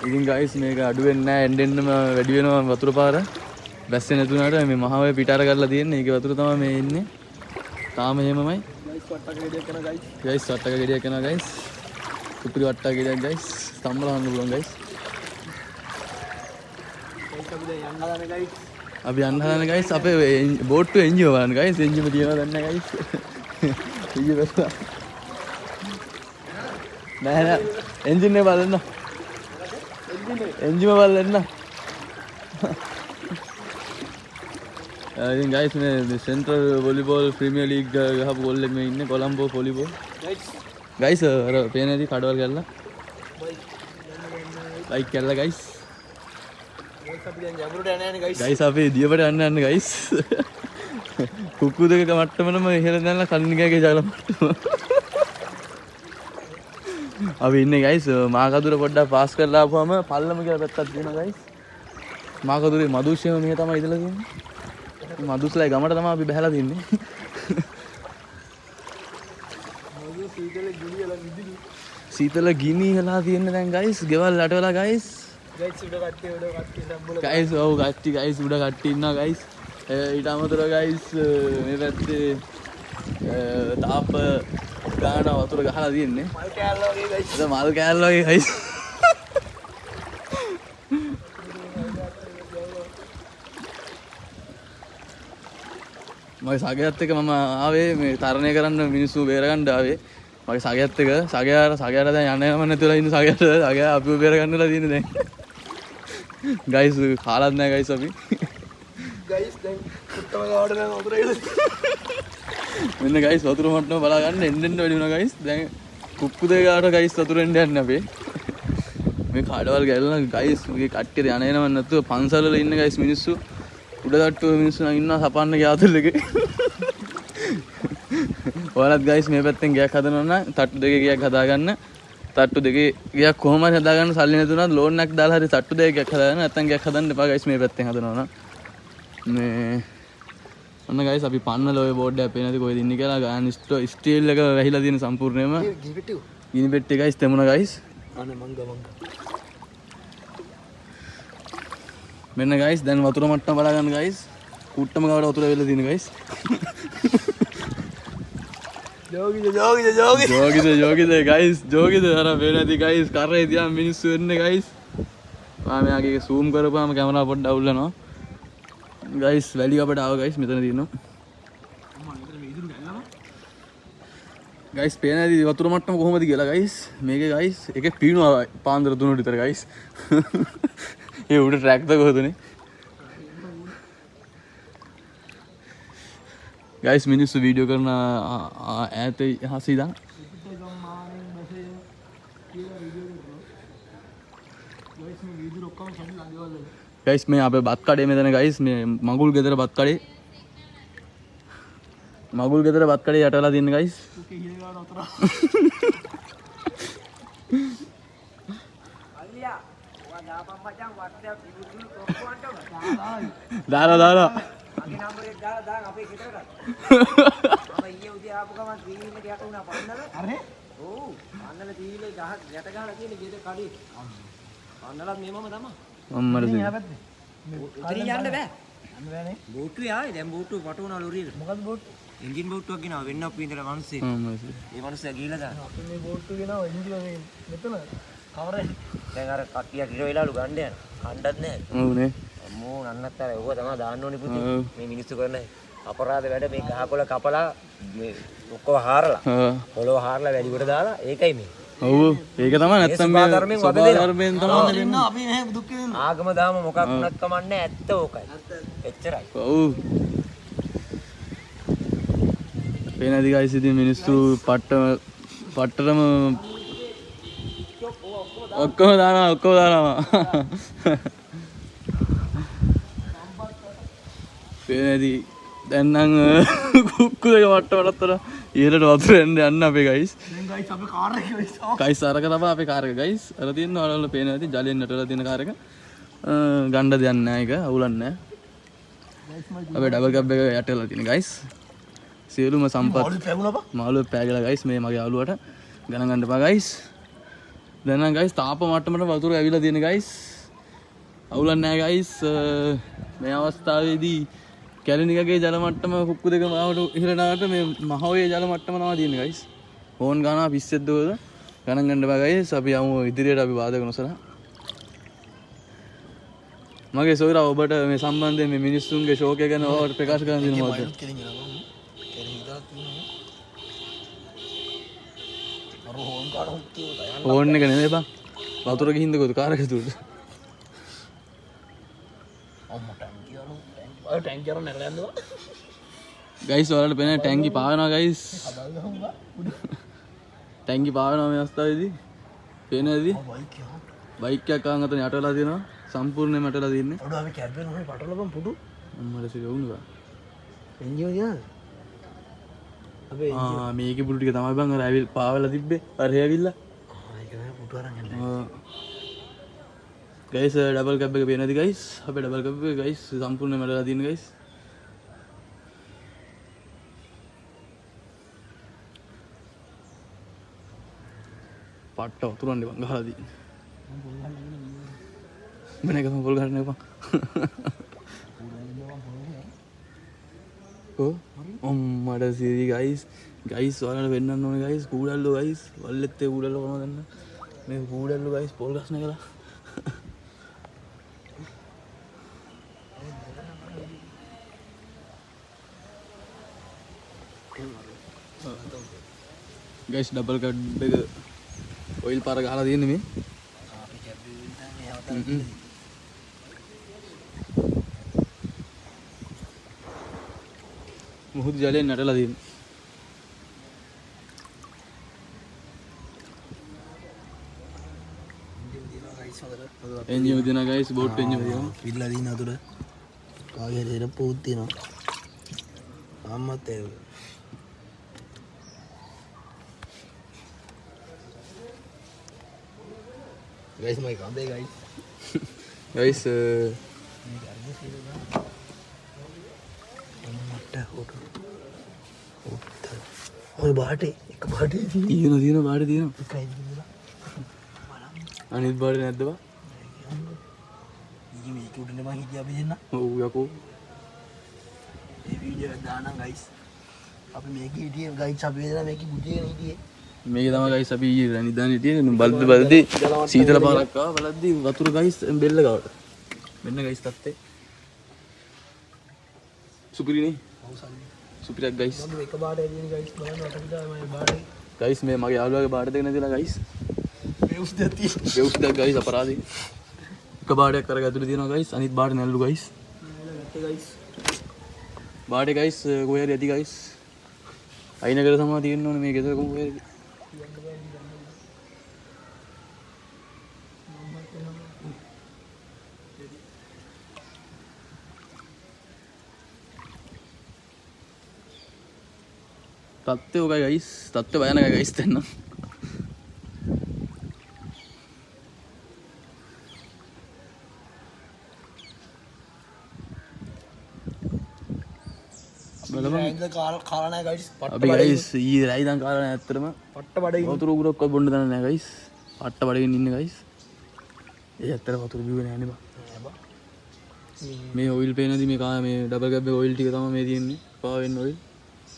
ඉතින් ගයිස් මේක අඩු වෙන්නේ නැහැ එන්නෙන්නම වැඩි වෙනවා වතුර පාර. වැස්සේ නැතුණාට මේ මහාවේ පිටාර කරලා තියෙන්නේ. ඒකේ වතුර තමයි මේ එන්නේ. තාම එහෙමමයි. ගයිස් වට්ටක ගෙඩියක් කරනවා ගයිස්. ගයිස් වට්ටක ගෙඩියක් කරනවා ගයිස්. කුපිරි වට්ටක ගෙඩියක් ගයිස්. ස්තම්භල හන්න පුළුවන් ගයිස්. අපි යන්න හදන ගයිස් අපේ බෝට්ටු එන්ජිම බලන්න ගයිස්. එන්ජිම තියනවා දන්නේ නැහැ ගයිස්. එන්ජිම බැලුවා. නෑ එන්ජින් එක බලන්න. එන්ජිම බලන්න. ඉතින් ගයිස් මේ සෙන්ට්‍රල් වොලිබෝල් ප්‍රීමියර් ලීග් ගහපු ගෝල් එක මේ ඉන්නේ කොලම්බෝ වොලිබෝල්. ගයිස් අර පේනේදී කඩවල් කරලා. ලයික් කරලා ගයිස්. අපි දැන් යමුරට යන්නේ නැහැ ගයිස්. ගයිස් අපි දියපට යන්න ගයිස්. කුක්කු දෙක මට්ටමනම ඉහළ දාලා කන්නිකාගේ ජල මට්ටම. අපි ඉන්නේ ගයිස් මාකදුර පොඩ්ඩක් පාස් කරලා ආපුවම පල්ලම කියලා පැත්තක් තියෙනවා ගයිස්. මාකදුරේ මදුෂ්‍යම මෙහෙ තමයි ඉඳලා තියෙන්නේ. මදුස්ලයි ගමට තමයි අපි බහැලා තින්නේ. සීතල ගිනි වෙලා තියෙන දැන් ගයිස් ගෙවල් රටවලා ගයිස්. ගයිස් උඩ කට්ටිය සම්බුල. ගයිස් ඔව් කට්ටිය ගයිස් උඩ කට්ටිය ඉන්නවා ගයිස්. ඊට අමතරව ගයිස් මේ පැත්තේ තාප ගාන වතුර ගහලා තියෙන්නේ. මල් කෑල්ල වගේ ගයිස්. මල් කෑල්ල වගේ ගයිස්. මගේ සගයත් එක්ක මම ආවේ මේ තරණය කරන්න මිනිස්සු බේරගන්න ආවේ. මගේ සගයත් එක්ක සගයාට දැන් යන්නේම නැතුවලා ඉන්න සගයා අපිව බේරගන්නලා තියෙන්නේ දැන්. ගයිස් කාලත් නැහැ ගයිස් අපි. ගයිස් දැන් කුට්ටම ගාවට දැන් වතුර එලා. මෙන්න ගයිස් වතුර මට්ටම බලා ගන්න එන්න වැඩි වුණා ගයිස්. දැන් කුක්කු දෙක ගාවට ගයිස් වතුර එන්න යන්නේ අපේ. මේ කඩවල් ගැලලා ගයිස් මේ කට්ටිය යන්නේම නැතුව පන්සල් වල ඉන්න ගයිස් මිනිස්සු උඩ තට්ටුවේ මිනිස්සු නම් ඉන්නවා සපන්න ගියාතුල් එකේ. ඔයාලත් ගයිස් මේ පැත්තෙන් ගයක් හදනවා නම් තට්ටු දෙකේ ගයක් හදාගන්න. තට්ටු දෙකේ ගයක් කොහොම හරි හදාගන්න සල්ලි නැතුණත් ලෝන් එකක් දාලා හරි තට්ටු දෙකේ ගයක් හදාගන්න. නැත්නම් ගයක් හදන්න එපා ගයිස් මේ පැත්තෙන් හදනවා නම්. මේ අන්න ගයිස් අපි පන්නල ඔය බෝඩ් එක පේන්නේ නැති කොහෙද ඉන්නේ කියලා ගාන ස්ටීල් එක වැහිලා තියෙන සම්පූර්ණයෙන්ම. ගිනි පෙට්ටිය ගයිස් තෙමුණා ගයිස්. අනේ මංග. මෙන්න ගයිස් දැන් වතුර මට්ටම බලා ගන්න ගයිස්. කුට්ටම ගාවට වතුර වෙලා තියෙන ගයිස්. ජෝගිද ගයිස් ජෝගිද අර වෙනදී ගයිස් කරේ තියන් මිනිස්සු එන්නේ ගයිස්. මෙයාගේ zoom කරපුවාම කැමරාව පොඩ්ඩක් අවුල් වෙනවා ගයිස්. වැලි අපට ආව ගයිස් මෙතන තියෙනවා ගයිස්. පේනදී වතුර මට්ටම කොහොමද කියලා ගයිස්. මේකේ ගයිස් එකේ පීනුවා පාන්දර 3 විතර ගයිස්. ඒ උඩ ට්‍රැක්ද කොහොදනේ ගයිස්. මිනිස්සු වීඩියෝ කරන ඈත හස ඉඳන් ගයිස් මේ අපේ බත් කඩේ මෙතන ගයිස්. මේ මගුල් ගෙදර බත් කඩේ. මගුල් ගෙදර බත් කඩේ යටවලා තියෙන ගයිස්. දාලා අගේ නම්බර් එක දාලා අපේ ගෙදරට. මම ඊයේ උදේ ආපු ගමන් ත්‍රිවිලට යට වුණා පන්නල. හරි? ඔව්. පන්නල ත්‍රිවිලේ යට ගහලා තියෙන ගෙදර කඩේ. පන්නලත් මේ මම තමයි. අම්මර දෙන්න. උතරින් යන්න බෑ. යන්න බෑනේ. බෝට්ටුවේ ආවේ දැන් බෝට්ටුව වට වුණා ලොරියට. මොකද්ද බෝට්ටු? එන්ජින් බෝට්ටුවක් ගෙනාවා වෙන්න අප්පු ඉඳලා මිනිස්සේ. ඒ මිනිස්සා ගිහලා දානවා. අපි මේ බෝට්ටුව ගෙනාවා එන්ජින් මේ මෙතන කවරේ. දැන් අර කට්ටියක් ඉර වෙලාලු ගන්න යන. කණ්ඩත් නැහැ. ඔව්නේ. අම්මෝ නන්නත්තර ඒව තමයි දාන්න ඕනේ පුතේ. මේ මිනිස්සු කරන අපරාධ වැඩ මේ ගහකොළ කපලා මේ ඔක්කොම හාරලා. පොළොව හාරලා වැලිකොට දාලා ඒකයි මේ. ඔව් ඒක තමයි නැත්තම් මේ ධර්මයෙන් තමයි අපි මේ දුක් විඳින්නේ. ආගම දාම මොකක් වුණත් කමන්නේ ඇත්ත ඕකයි. එච්චරයි. ඔව්. පේනදී ගයිස් ඉතින් මිනිස්සු පට්ටරම ඔක්කොම දානවා. පේනදී දැන් නම් කුක්කු දෙක වට්ටවටතර ඉහළට වතුර යන්න අපේ ගයිස්. දැන් ගයිස් අපේ කාර් එක ගයිස් අරක තමයි අපේ කාර් එක ගයිස්. අර තියෙන වල පේනදී ජලයෙන් නටලා තියෙන කාර් එක. ගණ්ඩ දෙයක් නැහැ ඒක අවුලන්නේ නැහැ. අපේ ඩබල් කැබ් එක යටලා තියෙන ගයිස්. සියලුම සම්පත් මාළුව පෑගලා ගයිස්. මේ මගේ යාළුවට ගණන් ගන්න එපා ගයිස්. දැන් නම් ගයිස් තාප මට්ටමට වතුර ඇවිල්ලා තියෙන ගයිස්. අවුලක් නැහැ ගයිස්. මේ අවස්ථාවේදී කැලණිකගේ ජල මට්ටම කුක්කු දෙක මාවට ඉහළට ආවට මේ මහෝයේ ජල මට්ටම තමයි තියෙන්නේ ගයිස්. ඕන් ගානා පිස්සෙද්ද ඔයද ගණන් ගන්න බෑ ගයිස්. අපි යමු ඉදිරියට අපි වාදක නොසලා. මගේ සොයුරා ඔබට මේ සම්බන්ධයෙන් මේ මිනිස්සුන්ගේ ශෝකය ගැන ඔයාලට ප්‍රකාශ කරන්න දෙන්න මොකද? ඕන් එක නෙමෙයි බං. වතුර ගිහින්ද කොහොද කාර් එක තුඩ? ගයිස් ඔයාලට පේන ටැංකි පාවෙනවා ගයිස්. ටැංකි පාවෙනවා මේ අවස්ථාවේදී. පේනවද? බයික් එකක් අහන් අතන යට වෙලා තියෙනවා. සම්පූර්ණයෙන්ම යටලා තියෙන්නේ. ඔඩ අපි කැබ් එක නෝනේ පටලපන් පුඩු. අම්මලා සිර වුණා. එන්ජින් දිනා. අපේ මේකේ පුඩු ටික තමයි බං අර ඇවිල් පාවලා තිබ්බේ. අර හැවිල්ලා. ඒක නෑ පුඩු අරන් යන්න. ගයිස් ඩබල් කැබ් එක පේනවද ගයිස්? අපේ ඩබල් කැබ් එක ගයිස් සම්පූර්ණයෙන්ම යටලා තියෙන්නේ ගයිස්. පට්ට වතුරන්නේ බං ගහලා තියෙන්නේ. mana kamu pol karena apa? Oh, ada sih guys, soalnya benar nih guys, kuda lo guys, wallet teh kuda lo kan, nih kuda lo guys, pol gas nih kala. Guys, double card bag oil para gahala dia nih. මුහුදු ජලයෙන් නටලා තියෙනවා. Engine දිනා guys boat engine දිනා. පිටලා දින අතර. කාගේ හරි පොත් තියෙනවා. අම්මත් ඒ. ගයිස් මයි කම්බේ ගයිස්. ගයිස් ඔය බාටේ එක බාටේ තියෙන බාටේ තියෙනවා එකයි තියෙනවා අනිත් බාටේ නැද්ද බා ඊ මේක උඩනේ මං හිටියා අපි දෙන්න ඔව් යකෝ මේ වීඩියෝ එක දාන්නම් ගයිස් අපි මේක හිටියේ ගයිස් අපි දෙන්න මේක බුදියන හිටියේ මේක තමයි ගයිස් අපි ඊයේ නිදාන හිටියේ බලද්දි සීතල පාරක් ආවා බලද්දි වතුර ගයිස් බෙල්ල ගාවට මෙන්න ගයිස් තත්ත්වේ සුපිරිනේ සුපිරියක් ගයිස් මගේ එක බාඩේ දින ගයිස් බලන්න වටපිටා මගේ බාඩේ ගයිස් මේ මගේ යාළුවාගේ බාඩ දෙක නැතිලා ගයිස් බෙවුස් දෙක ගයිස් අපරාධේ එක බාඩයක් අරගෙන ඇතුලේ තියෙනවා ගයිස් අනිත් බාඩ නැල්ලු ගයිස් ගයිස් බාඩේ ගයිස් කොහේ හරි ඇති ගයිස් අයිනකට තමයි තියෙන්න ඕනේ මේ ගෙදර කොහේ හරි තත්ත්වය ඔකයි ගයිස් තත්ත්වය භයානකයි ගයිස් දැන් නම් බලමු කාලා නැහැ ගයිස් අපි ගයිස් ඊයේ රයි දන් කාලා නැහැ ඇත්තටම පට්ට බඩගින්න වතුර උගුරක්වත් බොන්න දන්නේ නැහැ ගයිස් පට්ට බඩගින්න ඉන්නේ ගයිස් ඒ ඇත්තට වතුර බිව්වේ නැහැ නේ බා මේ ඔයිල් පේනදී මේ කා මේ ඩබල් කැබ් එකේ ඔයිල් ටික තමයි මේ තියෙන්නේ පාවෙන්න ඔයිල්